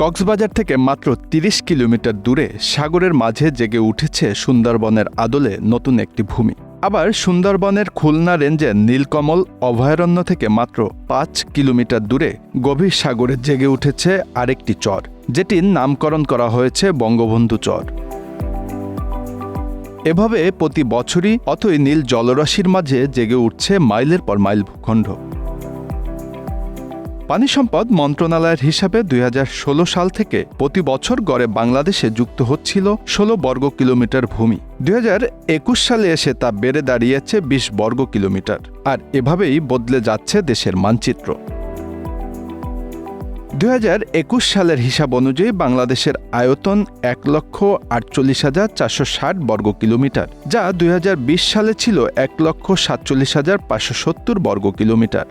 কক্সবাজার থেকে মাত্র ৩০ কিলোমিটার দূরে সাগরের মাঝে জেগে উঠেছে সুন্দরবনের আদলে নতুন একটি ভূমি। আবার সুন্দরবনের খুলনা রেঞ্জের নীলকমল অভয়ারণ্য থেকে মাত্র ৫ কিলোমিটার দূরে গভীর সাগরে জেগে উঠেছে আরেকটি চর, যেটির নামকরণ করা হয়েছে বঙ্গবন্ধু চর। এভাবে প্রতি বছরই অথই নীল জলরাশির মাঝে জেগে উঠছে মাইলের পর মাইল ভূখণ্ড। পানি সম্পদ মন্ত্রণালয়ের হিসাবে ২০১৬ সাল থেকে প্রতি বছর গড়ে বাংলাদেশে যুক্ত হচ্ছিল ১৬ বর্গ কিলোমিটার ভূমি। ২০২১ সালে এসে তা বেড়ে দাঁড়িয়েছে ২০ বর্গ কিলোমিটার। আর এভাবেই বদলে যাচ্ছে দেশের মানচিত্র। ২০২১ সালের হিসাব অনুযায়ী বাংলাদেশের আয়তন ১,৪৮,৪৬০ বর্গ কিলোমিটার, যা ২০২০ সালে ছিল ১,৪৭,৫৭০ বর্গ kilometre.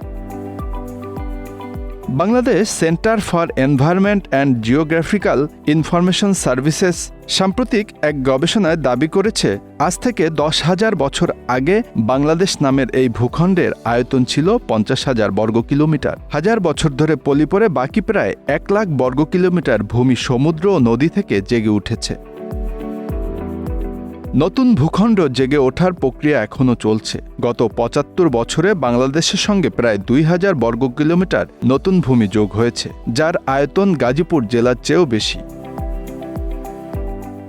Bangladesh centre for environment and geographical information services সাম্প্রতিক এক গবেষণায় দাবি করেছে, আজ থেকে ১০,০০০ বছর আগে বাংলাদেশ নামের এই ভূখণ্ডের আয়তন ছিল ৫০,০০০ বর্গ কিলোমিটার। হাজার বছর ধরে পলি পড়ে বাকি প্রায় ১,০০,০০০ বর্গ কিলোমিটার ভূমি সমুদ্র ও নদী থেকে জেগে উঠেছে। নতুন ভূখণ্ড জেগে ওঠার প্রক্রিয়া এখনও চলছে। গত ৭৫ বছরে বাংলাদেশের সঙ্গে প্রায় ২,০০০ বর্গ কিলোমিটার নতুন ভূমি যোগ হয়েছে, যার আয়তন গাজীপুর জেলার চেয়েও বেশি।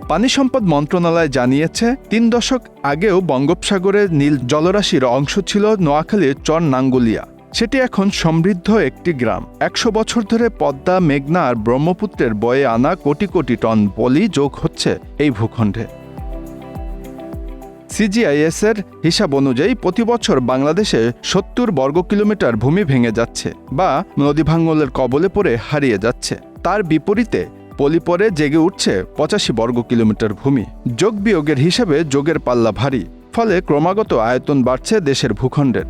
পানি সম্পদ মন্ত্রণালয় জানিয়েছে, ৩ দশক আগেও বঙ্গোপসাগরের নীল জলরাশির অংশ ছিল নোয়াখালীর চর নাঙ্গলিয়া। সেটি এখন সমৃদ্ধ একটি গ্রাম। ১০০ বছর ধরে পদ্মা, মেঘনা আর ব্রহ্মপুত্রের বয়ে আনা কোটি কোটি টন পলি যোগ হচ্ছে এই ভূখণ্ডে। সিজিআইএস-এর হিসাব অনুযায়ী প্রতি বছর বাংলাদেশে ৭০ বর্গ কিলোমিটার ভূমি ভেঙে যাচ্ছে বা নদী ভাঙনের কবলে পড়ে হারিয়ে যাচ্ছে। তার বিপরীতে পলি পড়ে জেগে উঠছে ৮৫ বর্গ কিলোমিটার ভূমি। যোগ বিয়োগের হিসাবে যোগের পাল্লা ভারী, ফলে ক্রমাগত আয়তন বাড়ছে দেশের ভূখণ্ডের।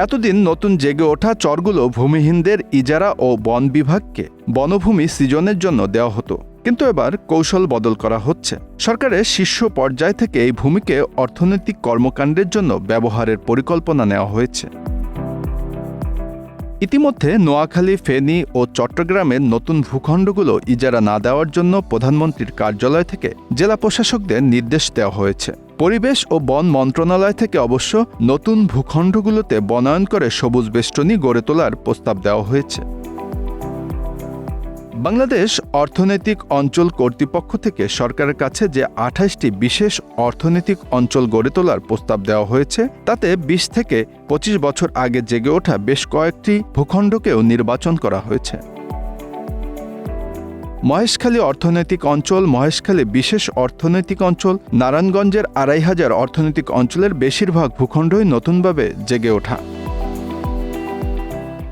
এতদিন নতুন জেগে ওঠা চরগুলো ভূমিহীনদের ইজারা ও বন বিভাগকে বনভূমি সৃজনের জন্য দেওয়া হতো, কিন্তু এবার কৌশল বদল করা হচ্ছে। সরকারের শীর্ষ পর্যায় থেকে এই ভূমিকে অর্থনৈতিক কর্মকাণ্ডের জন্য ব্যবহারের পরিকল্পনা নেওয়া হয়েছে। ইতিমধ্যে নোয়াখালী, ফেনী ও চট্টগ্রামের নতুন ভূখণ্ডগুলো ইজারা না দেওয়ার জন্য প্রধানমন্ত্রীর কার্যালয় থেকে জেলা প্রশাসকদের নির্দেশ দেওয়া হয়েছে। পরিবেশ ও বন মন্ত্রণালয় থেকে অবশ্য নতুন ভূখণ্ডগুলোতে বনায়ন করে সবুজ বেষ্টনী গড়ে তোলার প্রস্তাব দেওয়া হয়েছে। বাংলাদেশ অর্থনৈতিক অঞ্চল কর্তৃপক্ষ থেকে সরকারের কাছে যে ২৮টি বিশেষ অর্থনৈতিক অঞ্চল গড়ে তোলার প্রস্তাব দেওয়া হয়েছে, তাতে ২০ থেকে ২৫ বছর আগে জেগে ওঠা বেশ কয়েকটি ভূখণ্ডকেও নির্বাচন করা হয়েছে। মহেশখালী অর্থনৈতিক অঞ্চল, মহেশখালী বিশেষ অর্থনৈতিক অঞ্চল, নারায়ণগঞ্জের ২৫০০ অর্থনৈতিক অঞ্চলের বেশিরভাগ ভূখণ্ডই নতুনভাবে জেগে ওঠা।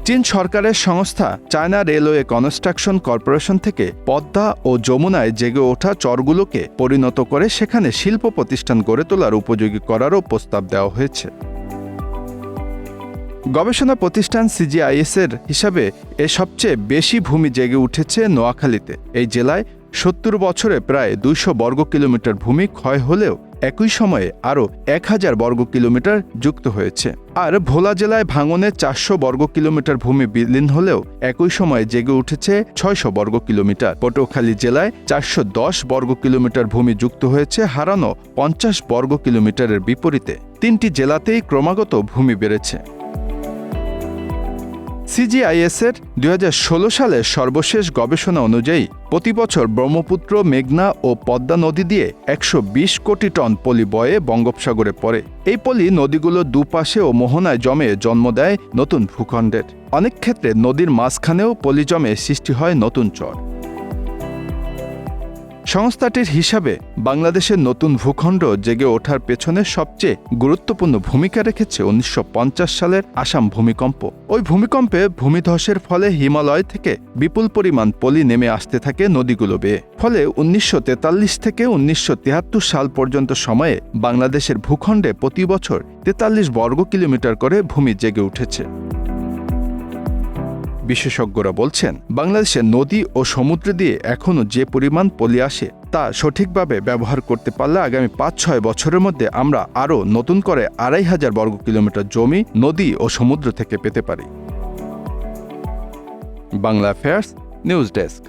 চীন সরকারের সংস্থা চায়না রেলওয়ে কনস্ট্রাকশন কর্পোরেশন থেকে পদ্মা ও যমুনায় জেগে ওঠা চরগুলোকে পরিণত করে সেখানে শিল্প প্রতিষ্ঠান গড়ে তোলার উপযোগী করারও প্রস্তাব দেওয়া হয়েছে। গবেষণা প্রতিষ্ঠান সিজিআইএস-এর হিসাবে সবচেয়ে বেশি ভূমি জেগে উঠেছে নোয়াখালীতে। এই জেলায় ৭০ বছরে প্রায় ২০০ বর্গ কিলোমিটার ভূমি ক্ষয় হলেও একই সময়ে আরও ১,০০০ বর্গ কিলোমিটার যুক্ত হয়েছে। আর ভোলা জেলায় ভাঙনে ৪০০ বর্গ কিলোমিটার ভূমি বিলীন হলেও একই সময়ে জেগে উঠেছে ৬০০ বর্গ কিলোমিটার। পটুয়াখালী জেলায় ৪১০ বর্গ কিলোমিটার ভূমি যুক্ত হয়েছে হারানো ৫০ বর্গ কিলোমিটারের বিপরীতে। ৩টি জেলাতেই ক্রমাগত ভূমি বেড়েছে। সিজিআইএস-এর ২০১৬ সালের সর্বশেষ গবেষণা অনুযায়ী প্রতি বছর ব্রহ্মপুত্র, মেঘনা ও পদ্মা নদী দিয়ে ১২০ কোটি টন পলি বয়ে বঙ্গোপসাগরে পড়ে। এই পলি নদীগুলোর দুপাশে ও মোহনায় জমে জন্ম দেয় নতুন ভূখণ্ডের। অনেক ক্ষেত্রে নদীর মাঝখানেও পলি জমে সৃষ্টি হয় নতুন চর। সংস্থাটির হিসাবে বাংলাদেশের নতুন ভূখণ্ড জেগে ওঠার পেছনে সবচেয়ে গুরুত্বপূর্ণ ভূমিকা রেখেছে ১৯৫০ সালের আসাম ভূমিকম্প। ওই ভূমিকম্পে ভূমিধসের ফলে হিমালয় থেকে বিপুল পরিমাণ পলি নেমে আসতে থাকে নদীগুলো বেয়ে। ফলে ১৯৪৩ থেকে ১৯৭৩ সাল পর্যন্ত সময়ে বাংলাদেশের ভূখণ্ডে প্রতি বছর ৪৩ বর্গ কিলোমিটার করে ভূমি জেগে উঠেছে। বিশেষজ্ঞরা বলছেন, বাংলাদেশের নদী ও সমুদ্র দিয়ে এখনও যে পরিমাণ পলি আসে তা সঠিকভাবে ব্যবহার করতে পারলে আগামী ৫-৬ বছরের মধ্যে আমরা আরও নতুন করে ২৫০০ বর্গ কিলোমিটার জমি নদী ও সমুদ্র থেকে পেতে পারি। Bangla affairs news desk.